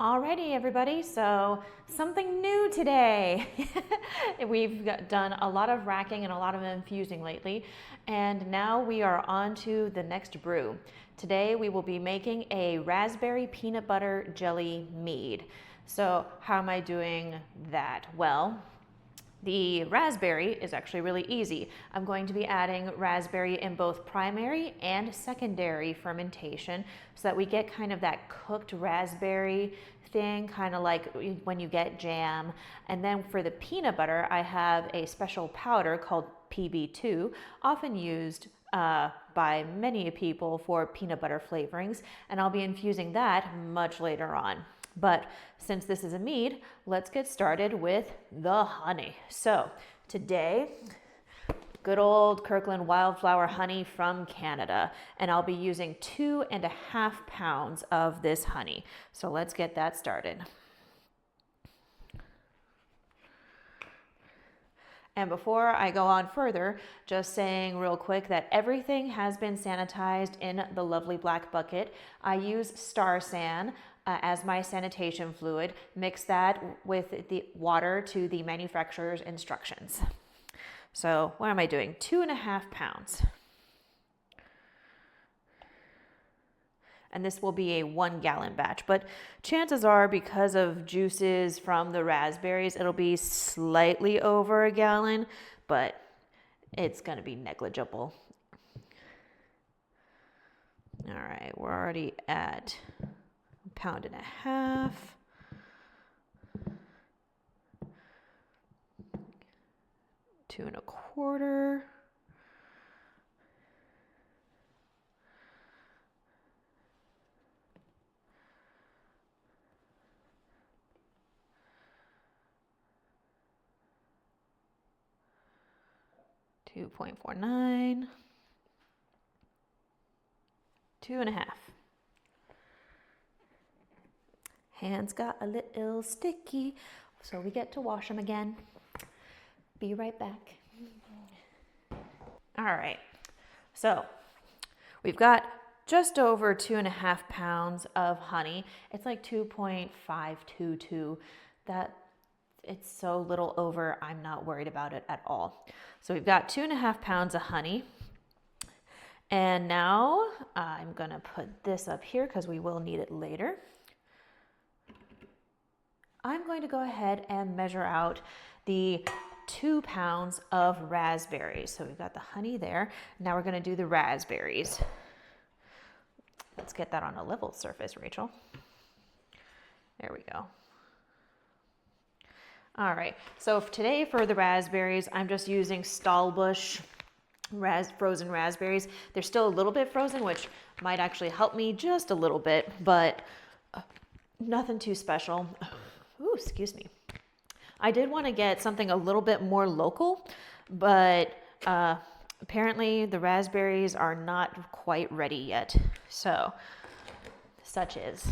Alrighty, everybody, so something new today. We've done a lot of racking and a lot of infusing lately, and now we are on to the next brew. Today we will be making a raspberry peanut butter jelly mead. So how am I doing that? Well, the raspberry is actually really easy. I'm going to be adding raspberry in both primary and secondary fermentation so that we get kind of that cooked raspberry thing, kind of like when you get jam. And then for the peanut butter, I have a special powder called PBJ, often used by many people for peanut butter flavorings, and I'll be infusing that much later on. But since this is a mead, let's get started with the honey. So today, good old Kirkland wildflower honey from Canada, and I'll be using 2.5 pounds of this honey. So let's get that started. And before I go on further, just saying real quick that everything has been sanitized in the lovely black bucket. I use Star San as my sanitation fluid. Mix that with the water to the manufacturer's instructions. So what am I doing? 2.5 pounds. And this will be a 1 gallon batch, but chances are because of juices from the raspberries, it'll be slightly over a gallon, but it's gonna be negligible. All right, we're already at 1.5 pounds. 2.25. $2.49, 2.5. Hands got a little sticky, so we get to wash them again. Be right back. All right, so we've got just over 2.5 pounds of honey. It's like 2.522. It's so little over, I'm not worried about it at all. So we've got 2.5 pounds of honey. And now I'm gonna put this up here because we will need it later. I'm going to go ahead and measure out the 2 pounds of raspberries. So we've got the honey there. Now we're gonna do the raspberries. Let's get that on a level surface, Rachel. There we go. All right, so today for the raspberries, I'm just using Stahlbusch frozen raspberries. They're still a little bit frozen, which might actually help me just a little bit, but nothing too special. Ooh, excuse me. I did want to get something a little bit more local, but apparently the raspberries are not quite ready yet. So, such is.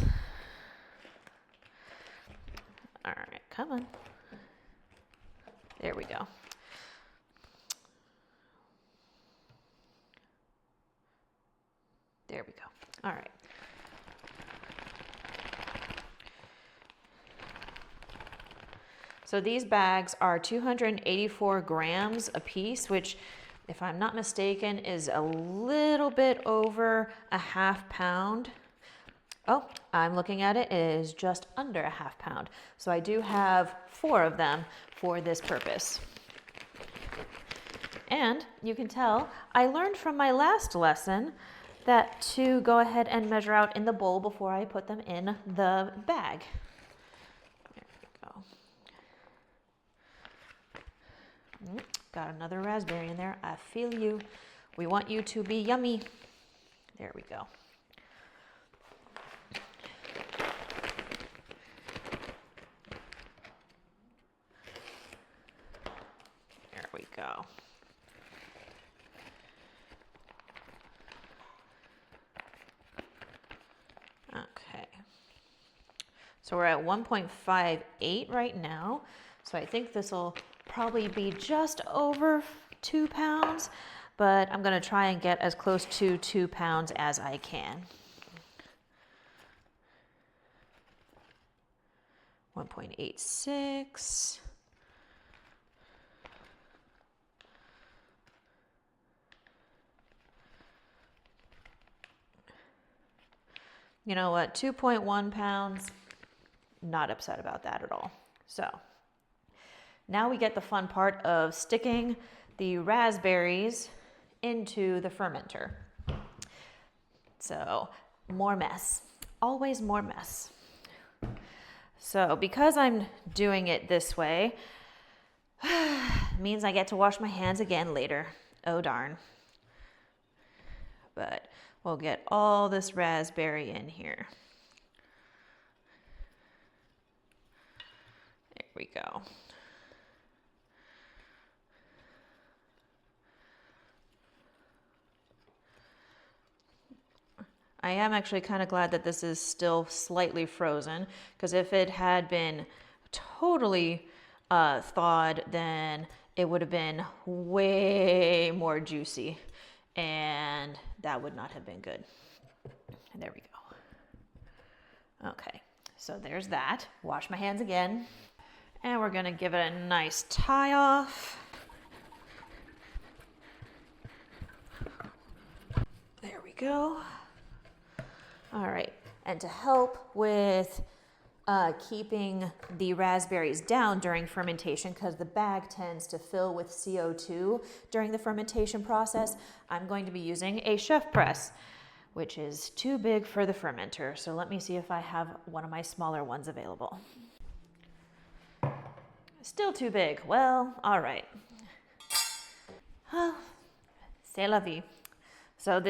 All right, come on. There we go. There we go. All right. So these bags are 284 grams a piece, which, if I'm not mistaken, is a little bit over 1/2 pound. Oh, I'm looking at it, it is just under 1/2 pound. So I do have 4 of them for this purpose. And you can tell, I learned from my last lesson that to go ahead and measure out in the bowl before I put them in the bag. There we go. Got another raspberry in there. I feel you. We want you to be yummy. There we go. There we go. Okay. So we're at 1.58 right now. So I think this will probably be just over 2 pounds, but I'm going to try and get as close to 2 pounds as I can. 1.86. You know what, 2.1 pounds, not upset about that at all. So now we get the fun part of sticking the raspberries into the fermenter. So more mess, always more mess. So because I'm doing it this way, means I get to wash my hands again later. Oh darn. But we'll get all this raspberry in here. There we go. I am actually kind of glad that this is still slightly frozen, because if it had been totally thawed, then it would have been way more juicy, and that would not have been good. And there we go. Okay, so there's that. Wash my hands again, and we're gonna give it a nice tie off. There we go. All right, and to help with keeping the raspberries down during fermentation, because the bag tends to fill with CO2 during the fermentation process, I'm going to be using a chef press, which is too big for the fermenter. So let me see if I have one of my smaller ones available. Still too big. Well, all right. C'est la vie. So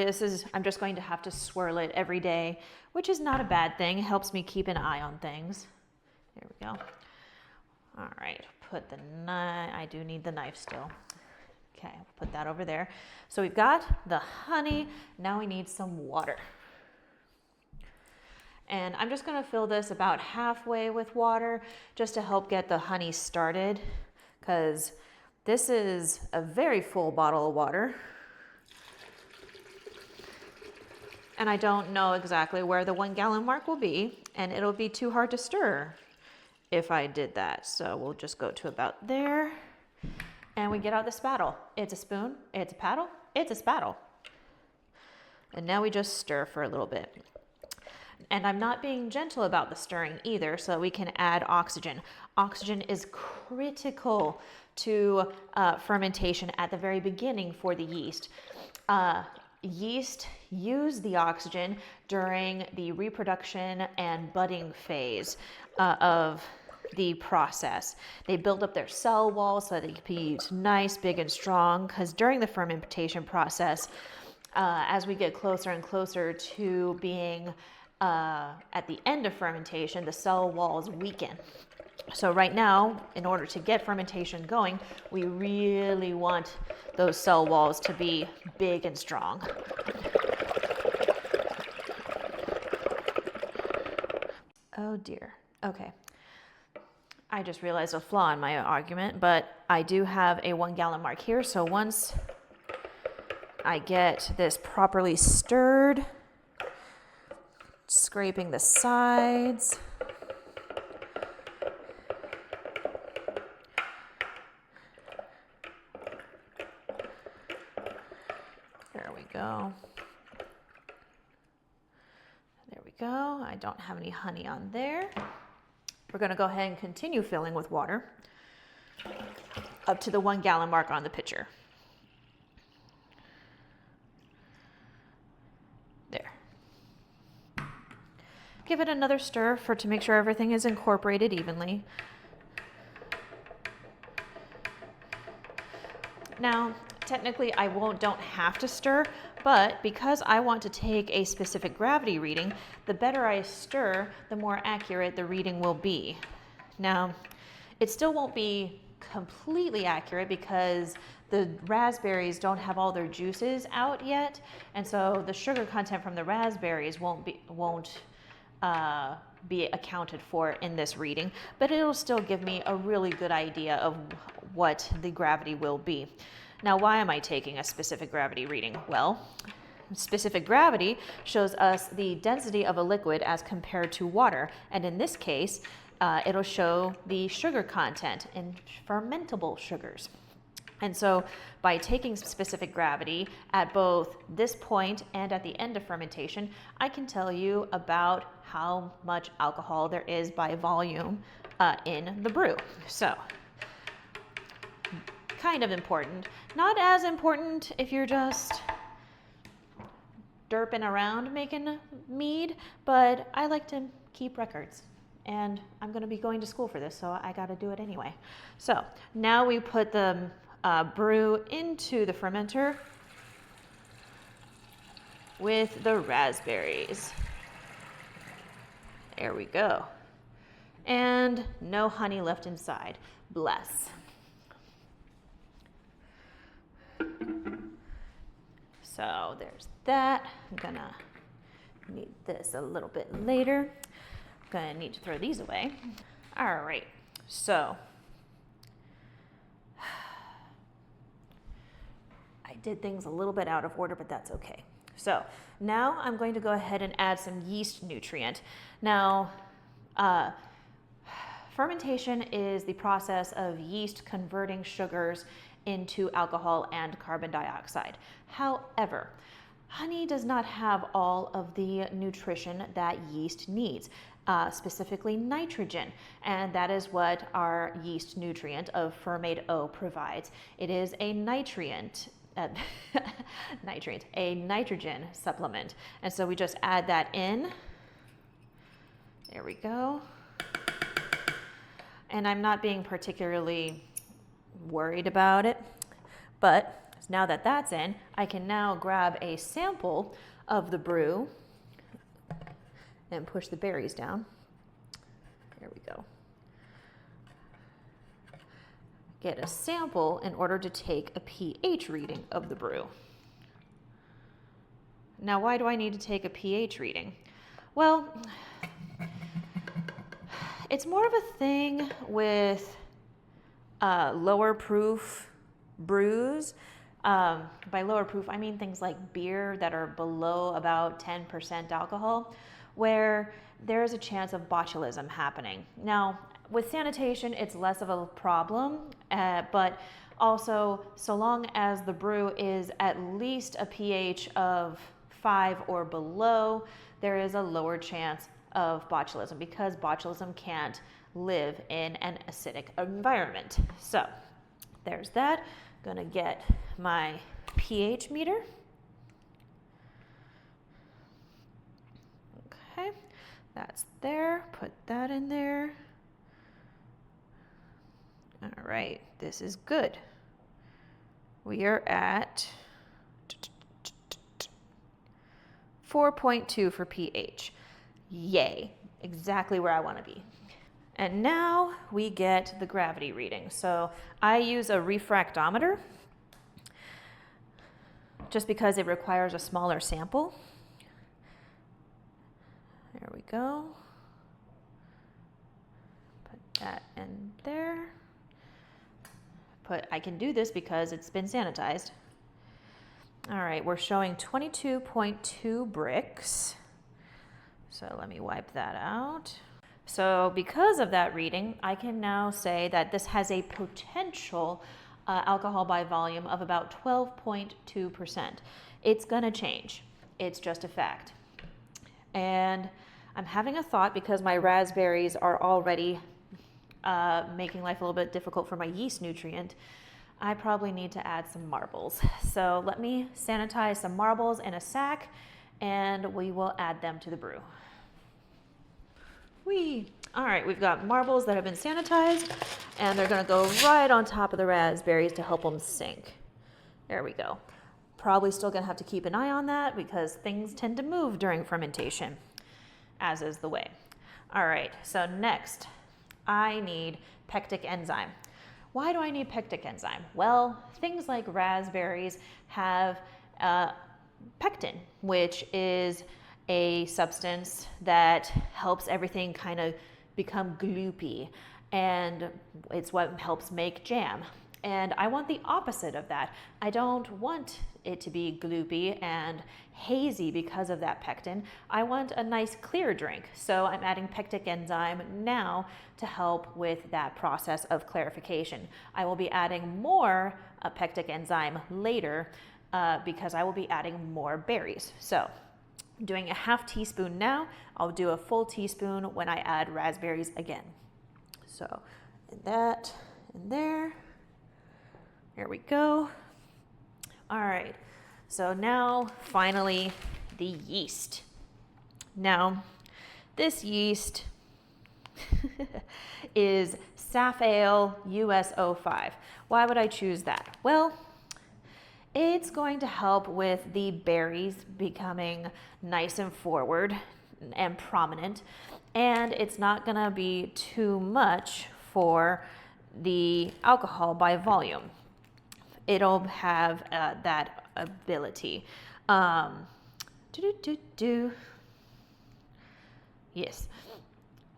I'm just going to have to swirl it every day, which is not a bad thing. It helps me keep an eye on things. There we go. All right, put the knife, I do need the knife still. Okay, put that over there. So we've got the honey, now we need some water. And I'm just gonna fill this about halfway with water just to help get the honey started, because this is a very full bottle of water. And I don't know exactly where the 1 gallon mark will be, and it'll be too hard to stir if I did that. So we'll just go to about there, and we get out the spattle. It's a spoon, it's a paddle, it's a spattle. And now we just stir for a little bit. And I'm not being gentle about the stirring either, so we can add oxygen. Oxygen is critical to fermentation at the very beginning for the yeast. Yeast use the oxygen during the reproduction and budding phase of the process. They build up their cell walls so that they can be nice, big, and strong, because during the fermentation process, as we get closer and closer to being at the end of fermentation, the cell walls weaken. So right now, in order to get fermentation going, we really want those cell walls to be big and strong. Oh dear. Okay. I just realized a flaw in my argument, but I do have a 1 gallon mark here. So once I get this properly stirred, scraping the sides, there we go. There we go. I don't have any honey on there. We're going to go ahead and continue filling with water up to the 1 gallon mark on the pitcher. There. Give it another stir to make sure everything is incorporated evenly. Now, technically I don't have to stir, but because I want to take a specific gravity reading, the better I stir, the more accurate the reading will be. Now, it still won't be completely accurate because the raspberries don't have all their juices out yet, and so the sugar content from the raspberries won't be accounted for in this reading, but it'll still give me a really good idea of what the gravity will be. Now, why am I taking a specific gravity reading? Well, specific gravity shows us the density of a liquid as compared to water. And in this case, it'll show the sugar content in fermentable sugars. And so by taking specific gravity at both this point and at the end of fermentation, I can tell you about how much alcohol there is by volume in the brew. So kind of important. Not as important if you're just derping around making mead, but I like to keep records. And I'm going to be going to school for this, so I got to do it anyway. So now we put the brew into the fermenter with the raspberries. There we go. And no honey left inside. Bless. So there's that. I'm gonna need this a little bit later. Gonna need to throw these away. All right, so I did things a little bit out of order, but that's okay. So now I'm going to go ahead and add some yeast nutrient. Now, fermentation is the process of yeast converting sugars into alcohol and carbon dioxide. However, honey does not have all of the nutrition that yeast needs, specifically nitrogen, and that is what our yeast nutrient of Fermate O provides. It is a a nitrogen supplement, and so we just add that in. There we go. And I'm not being particularly worried about it, but now that that's in, I can now grab a sample of the brew and push the berries down. There we go. Get a sample in order to take a pH reading of the brew. Now, why do I need to take a pH reading? Well, it's more of a thing with lower proof brews. By lower proof, I mean things like beer that are below about 10% alcohol, where there is a chance of botulism happening. Now, with sanitation, it's less of a problem, but also so long as the brew is at least a pH of 5 or below, there is a lower chance of botulism because botulism can't live in an acidic environment. So there's that. Gonna get my pH meter. Okay, that's there. Put that in there. All right, this is good. We are at 4.2 for pH. Yay, exactly where I want to be. And now we get the gravity reading. So I use a refractometer just because it requires a smaller sample. There we go. Put that in there. I can do this because it's been sanitized. All right, we're showing 22.2 bricks. So let me wipe that out. So because of that reading, I can now say that this has a potential alcohol by volume of about 12.2%. It's gonna change. It's just a fact. And I'm having a thought because my raspberries are already making life a little bit difficult for my yeast nutrient. I probably need to add some marbles. So let me sanitize some marbles in a sack and we will add them to the brew. Whee! All right, we've got marbles that have been sanitized and they're gonna go right on top of the raspberries to help them sink. There we go. Probably still gonna have to keep an eye on that because things tend to move during fermentation, as is the way. All right, so next, I need pectic enzyme. Why do I need pectic enzyme? Well, things like raspberries have pectin, which is a substance that helps everything kind of become gloopy, and it's what helps make jam. And I want the opposite of that. I don't want it to be gloopy and hazy because of that pectin. I want a nice clear drink. So I'm adding pectic enzyme now to help with that process of clarification. I will be adding more pectic enzyme later because I will be adding more berries. So I'm doing a half teaspoon now. I'll do a full teaspoon when I add raspberries again. So that in there. There we go. All right, so now finally the yeast. Now, this yeast is Safale US05. Why would I choose that? Well, it's going to help with the berries becoming nice and forward and prominent, and it's not gonna be too much for the alcohol by volume. It'll have that ability. Yes.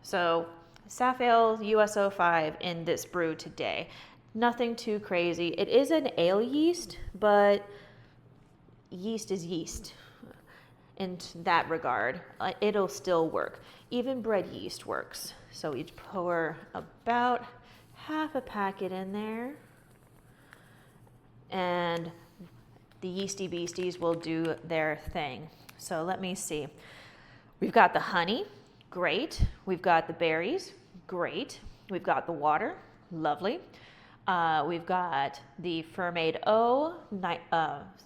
So Safale US05 in this brew today. Nothing too crazy. It is an ale yeast, but yeast is yeast in that regard. It'll still work. Even bread yeast works. So we pour about half a packet in there. And the yeasty beasties will do their thing. So let me see. We've got the honey, great. We've got the berries, great. We've got the water, lovely. We've got the Fermade O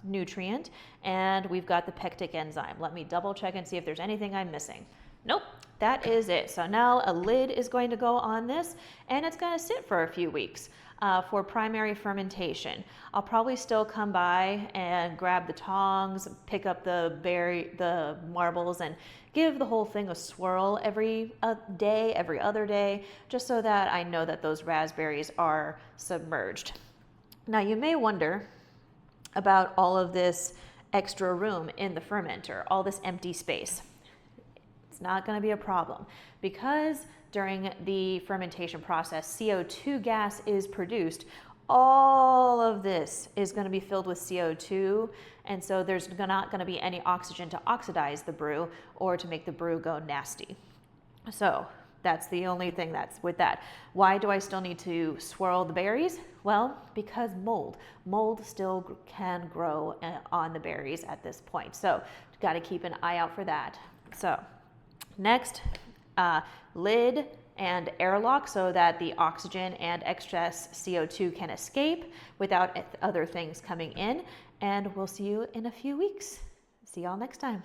nutrient, and we've got the pectic enzyme. Let me double check and see if there's anything I'm missing. Nope, that is it. So now a lid is going to go on this, and it's going to sit for a few weeks. For primary fermentation. I'll probably still come by and grab the tongs, pick up the marbles, and give the whole thing a swirl every day, every other day, just so that I know that those raspberries are submerged. Now you may wonder about all of this extra room in the fermenter, all this empty space. It's not going to be a problem because during the fermentation process, CO2 gas is produced. All of this is going to be filled with CO2, and so there's not going to be any oxygen to oxidize the brew or to make the brew go nasty. So that's the only thing that's with that. Why do I still need to swirl the berries? Well, because mold still can grow on the berries at this point. So got to keep an eye out for that. So next, lid and airlock so that the oxygen and excess CO2 can escape without other things coming in. And we'll see you in a few weeks. See y'all next time.